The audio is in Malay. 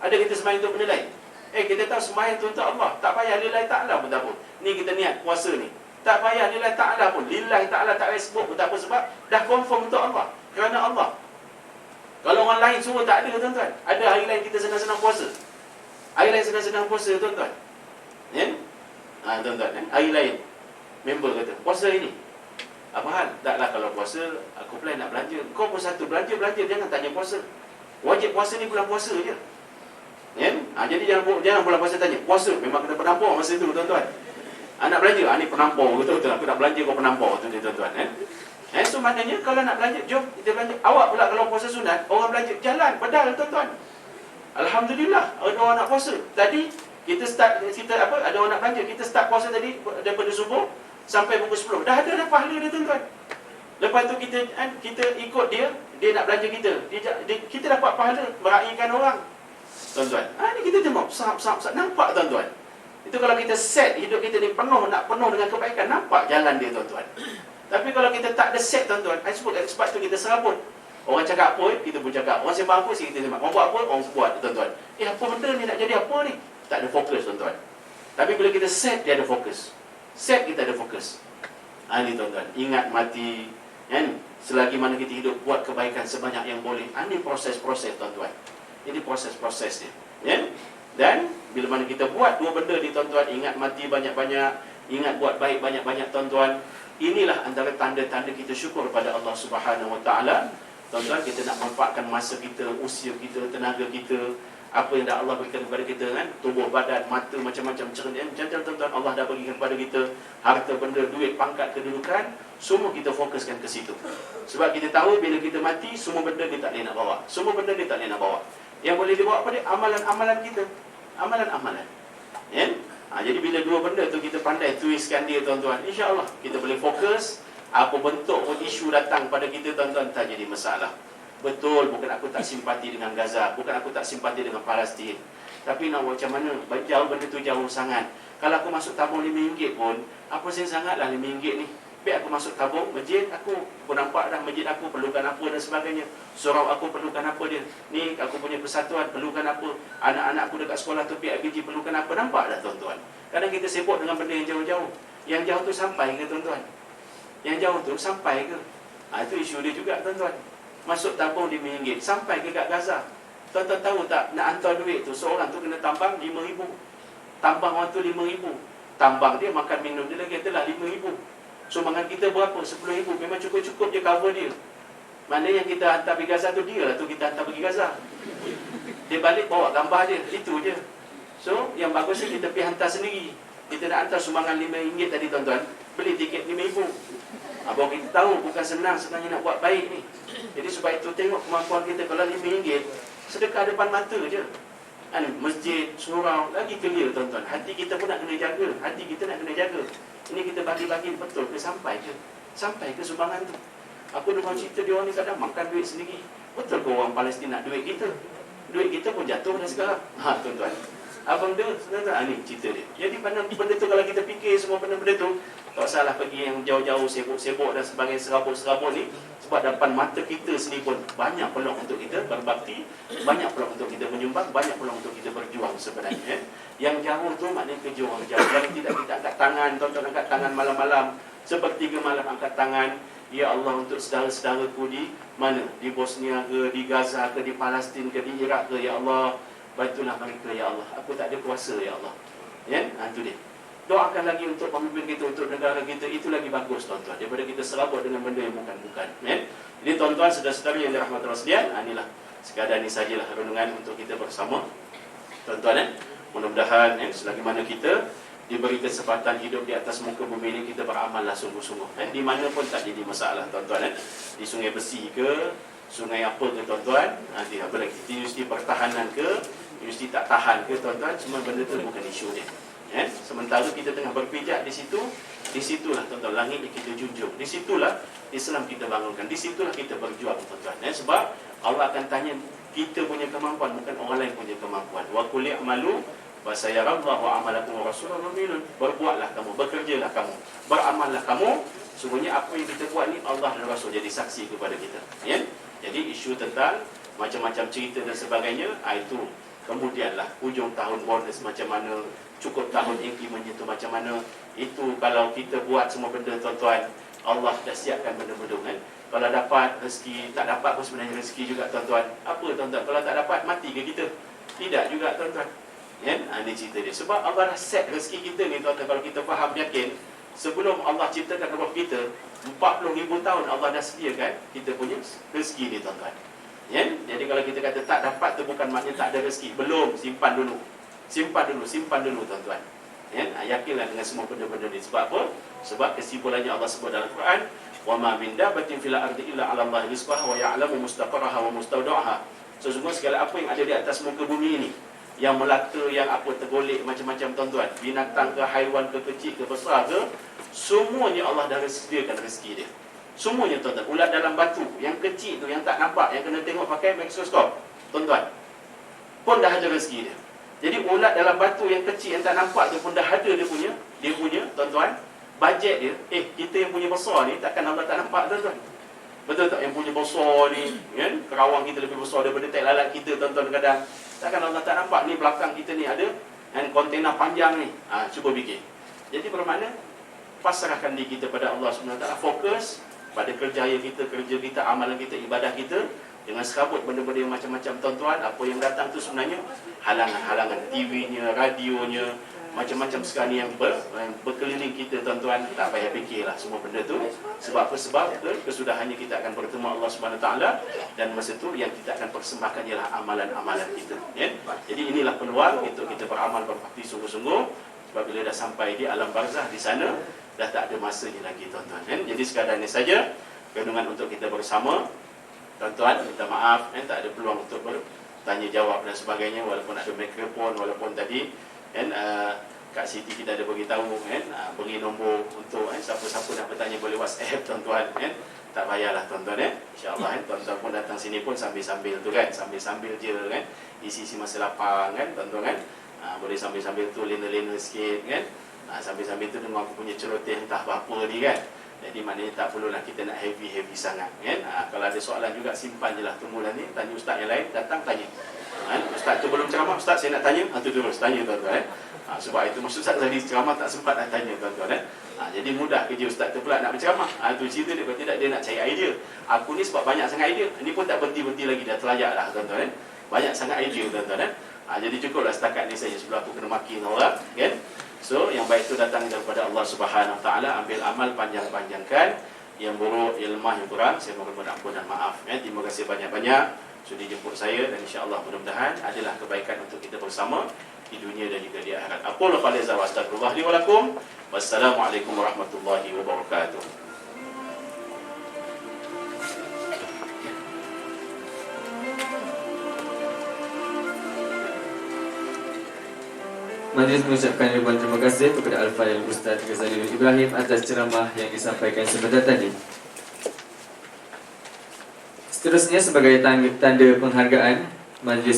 Ada kita sembahyang untuk benda lain? Kita tahu sembahyang tu untuk Allah, tak payah lillahi ta'ala pun tak apa. Ni kita niat puasa ni, tak payah lillahi ta'ala pun, lillahi ta'ala tak payah sebut pun tak apa, sebab dah confirm untuk Allah, kerana Allah. Kalau orang lain suruh tak ada tuan-tuan. Ada hari lain kita senang-senang puasa, hari lain senang-senang puasa tuan-tuan, tuan-tuan, hari lain member kata puasa ini, apa hal? Taklah kalau puasa aku plan nak belanja. Kau pun satu belanja, jangan tanya puasa. Wajib puasa ni bulan puasa je. Jadi jangan bulan puasa tanya puasa, memang kena penampor masa tu tuan-tuan. Nak belanja, ni penampor betul-betul, aku nak belanja kau penampor tu tuan-tuan. So maknanya kalau nak belanja, jom kita belanja. Awak pula kalau puasa sunat, orang belanja jalan pedal tuan-tuan. Alhamdulillah ada orang nak puasa. Tadi kita ada orang nak belanja, kita start puasa tadi daripada subuh sampai pukul 10. Dah ada pahala dia tuan-tuan. Lepas tu kita ikut dia nak belanja kita dapat pahala meraihkan orang. Tuan-tuan, ni kita tengok sahab, nampak tuan-tuan. Itu kalau kita set hidup kita ni penuh dengan kebaikan, nampak jalan dia tuan-tuan. Tapi kalau kita tak ada set tuan-tuan, sebab tu kita serabut. Orang cakap apa, kita pun cakap. Orang sembang apa, kita sembang. Orang buat apa, orang buat tuan-tuan. Apa benda ni nak jadi apa ni? Tak ada fokus tuan-tuan. Tapi bila kita set, dia ada fokus. Set, kita ada fokus. Ni tuan-tuan, ingat mati, selagi mana kita hidup, buat kebaikan sebanyak yang boleh. Ini proses-proses tuan-tuan. Ini proses-prosesnya. Dan bila mana kita buat dua benda ni tuan-tuan, ingat mati banyak-banyak, ingat buat baik banyak-banyak tuan-tuan, inilah antara tanda-tanda kita syukur pada Allah Subhanahu Wa Taala. Tuan-tuan, kita nak manfaatkan masa kita, usia kita, tenaga kita, apa yang dah Allah berikan kepada kita, tubuh badan, mata, macam-macam tuan-tuan, Allah dah berikan kepada kita, harta benda, duit, pangkat, kedudukan, semua kita fokuskan ke situ. Sebab kita tahu bila kita mati, semua benda dia tak boleh nak bawa. Semua benda dia tak boleh nak bawa. Yang boleh dibawa pada amalan-amalan kita, amalan-amalan. Jadi bila dua benda tu kita pandai twistkan dia tuan-tuan, insya-Allah kita boleh fokus. Apa bentuk pun isu datang pada kita tuan-tuan, tak jadi masalah. Betul, bukan aku tak simpati dengan Gaza, bukan aku tak simpati dengan Palestin, tapi nak buat macam mana? Jauh benda tu jauh sangat. Kalau aku masuk tabung RM5 pun, apa sen sangatlah RM5 ni. Biar aku masuk tabung masjid, aku pun nampak dah masjid aku perlukan apa dan sebagainya. Surau aku perlukan apa dia. Ni aku punya persatuan perlukan apa. Anak-anak aku dekat sekolah tu PIBG perlukan apa. Nampak dah tuan-tuan. Kadang kita sibuk dengan benda yang jauh-jauh. Yang jauh tu sampai ke tuan-tuan? Yang jauh tu sampai ke? Itu isu dia juga tuan-tuan. Masuk tabung RM5, sampai ke kat Gaza. Tuan-tuan tahu tak, nak hantar duit tu, seorang tu kena tambang RM5,000. Tambang orang tu RM5,000. Tambang dia, makan minum dia lagi adalah RM5,000. Sumbangan kita berapa? RM10,000. Memang cukup-cukup je cover dia. Mana yang kita hantar pergi Gaza tu, dia lah tu kita hantar pergi Gaza. Dia balik bawa gambar dia, itu je. So, yang bagusnya kita pergi hantar sendiri. Kita nak hantar sumbangan RM5 tadi tuan-tuan, beli tiket RM5,000. Baru kita tahu bukan senang sebenarnya nak buat baik ni. Jadi sebab itu tengok kemampuan kita. Kalau RM5, sedekah depan mata je. Masjid, surau, lagi clear tuan-tuan. Hati kita pun nak kena jaga. Hati kita nak kena jaga. Ini kita bagi-bagi betul ke sampai ke? Sampai ke sumbangan tu? Aku dengar cerita dia orang ni kadang makan duit sendiri. Betul ke orang Palestin nak duit kita? Duit kita pun jatuh dah sekarang. Tuan-tuan, abang dia sebenarnya ni cerita dia. Jadi benda tu kalau kita fikir semua benda-benda tu, tak salah pergi yang jauh-jauh sibuk-sibuk dan sebagainya, serabut-serabut ni. Sebab depan mata kita sendiri pun banyak peluang untuk kita berbakti, banyak peluang untuk kita menyumbang, banyak peluang untuk kita berjuang sebenarnya. Yang jauh tu maknanya kerja orang jauh. Yang tidak kita angkat tangan, tuan-tuan angkat tangan malam-malam, sepertiga malam angkat tangan. Ya Allah, untuk saudara-saudaraku di mana? Di Bosnia ke, di Gaza ke, di Palestin ke, di Iraq ke, ya Allah, bantulah mereka ya Allah. Aku tak ada kuasa ya Allah. Itu dia. Doakan lagi untuk pemimpin kita, untuk negara kita. Itu lagi bagus tuan-tuan, daripada kita serabut dengan benda yang bukan-bukan. Jadi tuan-tuan, saudara-saudara yang dirahmati Allah sekalian, inilah sekadar ini sajalah renungan untuk kita bersama tuan-tuan. Mudah-mudahan selagi mana kita diberi kesempatan hidup di atas muka bumi ini, kita beramallah sungguh-sungguh. Di mana pun tak jadi masalah tuan-tuan. Di Sungai Besi ke, sungai apa ke tuan-tuan, nanti apa lagi, universiti pertahanan ke, universiti tak tahan ke tuan-tuan, semua benda tu bukan isu dia. Sementara kita tengah berpijak di situ, disitulah tuan-tuan langit kita junjung, disitulah Islam kita bangunkan, disitulah kita berjuang tuan-tuan. Sebab Allah akan tanya kita punya kemampuan, bukan orang lain punya kemampuan. Wa qul i'malu fa sayarallahu amalakum wa rasuluhu mu'minun. Berbuatlah kamu, bekerjalah kamu, beramallah kamu. Sebenarnya apa yang kita buat ni Allah dan Rasul jadi saksi kepada kita. Jadi isu tentang macam-macam cerita dan sebagainya, itu Kemudianlah hujung tahun bonus macam mana, cukup tahun incrementnya tu macam mana. Itu kalau kita buat semua benda tuan-tuan, Allah dah siapkan benda-benda kan. Kalau dapat rezeki, tak dapat pun sebenarnya rezeki juga tuan-tuan. Apa tuan-tuan, kalau tak dapat mati ke kita? Tidak juga tuan-tuan. Kan? Ini cerita dia. Sebab Allah dah set rezeki kita ni tuan-tuan. Kalau kita faham, yakin, sebelum Allah ciptakan roh kita, 40,000 tahun Allah dah sediakan kita punya rezeki ni tuan-tuan. Ya? Jadi kalau kita kata tak dapat tu bukan maknanya tak ada rezeki. Belum, simpan dulu. Simpan dulu tuan-tuan. Ya? Yakinlah dengan semua benda-benda ni. Sebab apa? Sebab kesimpulannya Allah sebut dalam Quran, wa ma min dabatin fil ardi illa 'ala Allahi rizqaha wa ya'lamu mustaqarraha wa mustawda'aha. Sesungguhnya segala apa yang ada di atas muka bumi ini, yang melata, yang apa tergolek macam-macam tuan-tuan, binatang ke, haiwan ke, kecil ke, besar ke, semuanya Allah dah sediakan rezeki dia. Semuanya tuan-tuan. Ulat dalam batu yang kecil tu, yang tak nampak, yang kena tengok pakai mikroskop tuan-tuan, pun dah ada rezeki dia. Jadi ulat dalam batu yang kecil yang tak nampak tu pun dah ada dia punya tuan-tuan, bajet dia. Kita yang punya besar ni takkan Allah tak nampak tuan-tuan. Betul tak? Yang punya besar ni kan, kerawang kita lebih besar daripada tai lalat kita tuan-tuan kadang. Takkan Allah tak nampak ni belakang kita ni ada kan, kontena panjang ni. Cuba fikir. Jadi bermakna pasrahkan diri kita pada Allah SWT, fokus pada kerja kita, amalan kita, ibadah kita. Dengan serabut benda-benda yang macam-macam tuan-tuan. Apa yang datang tu sebenarnya halangan-halangan, TV-nya, radionya, macam-macam sekarang ni yang berkeliling kita tuan-tuan. Tak payah fikirlah semua benda tu. Sebab apa? Sebab kesudahannya kita akan bertemu Allah SWT, dan masa tu yang kita akan persembahkan ialah amalan-amalan kita ya? Jadi inilah peluang untuk kita beramal berbakti sungguh-sungguh. Sebab bila dah sampai di alam barzah, di sana dah tak ada masanya lagi tuan-tuan ya? Jadi sekadar ini saja renungan untuk kita bersama tuan-tuan. Minta maaf tak ada peluang untuk bertanya jawab dan sebagainya, walaupun ada mikrofon, walaupun tadi Kak Siti kita ada beritahu beri nombor untuk siapa-siapa nak bertanya boleh WhatsApp tuan-tuan tak payahlah tuan-tuan InsyaAllah tuan-tuan pun datang sini pun sambil-sambil tu kan, sambil-sambil je kan, isi-isi masa lapang kan tuan-tuan kan. Boleh sambil-sambil tu lena-lena sikit kan, sambil-sambil tu dengar aku punya celoteh entah apa-apa ni kan. Jadi maknanya tak perlulah kita nak heavy sangat kan. Kalau ada soalan juga simpan je lah, tunggulah ni, tanya ustaz yang lain, datang tanya. Ustaz tu belum ceramah, ustaz saya nak tanya, tu terus tanya tuan-tuan sebab itu maksud ustaz tadi ceramah tak sempat nak tanya tuan-tuan jadi mudah kerja ustaz tu pula nak berceramah. Tu cerita dia, kalau tidak dia nak cari idea. Aku ni sebab banyak sangat idea, ni pun tak berhenti-berhenti lagi, dah terlajak dah tuan-tuan banyak sangat idea tuan-tuan jadi cukuplah setakat ni saja sebelum aku kena maki orang kan. So yang baik itu datang daripada Allah Subhanahu Wa Taala. Ambil amal, panjang-panjangkan. Yang buruk, yang lemah, yang kurang, saya mohon ampun dan maaf terima kasih banyak-banyak sudah jemput saya, dan insya-Allah mudah-mudahan adalah kebaikan untuk kita bersama di dunia dan juga di akhirat. Aqulu qali hadza wa astaghfirullah li wa lakum. Wassalamualaikum warahmatullahi wabarakatuh. Majlis mengucapkan ribuan terima kasih kepada Al-Fadhil Ustaz Ghazali Ibrahim atas ceramah yang disampaikan sebentar tadi. Seterusnya sebagai tanda penghargaan, majlis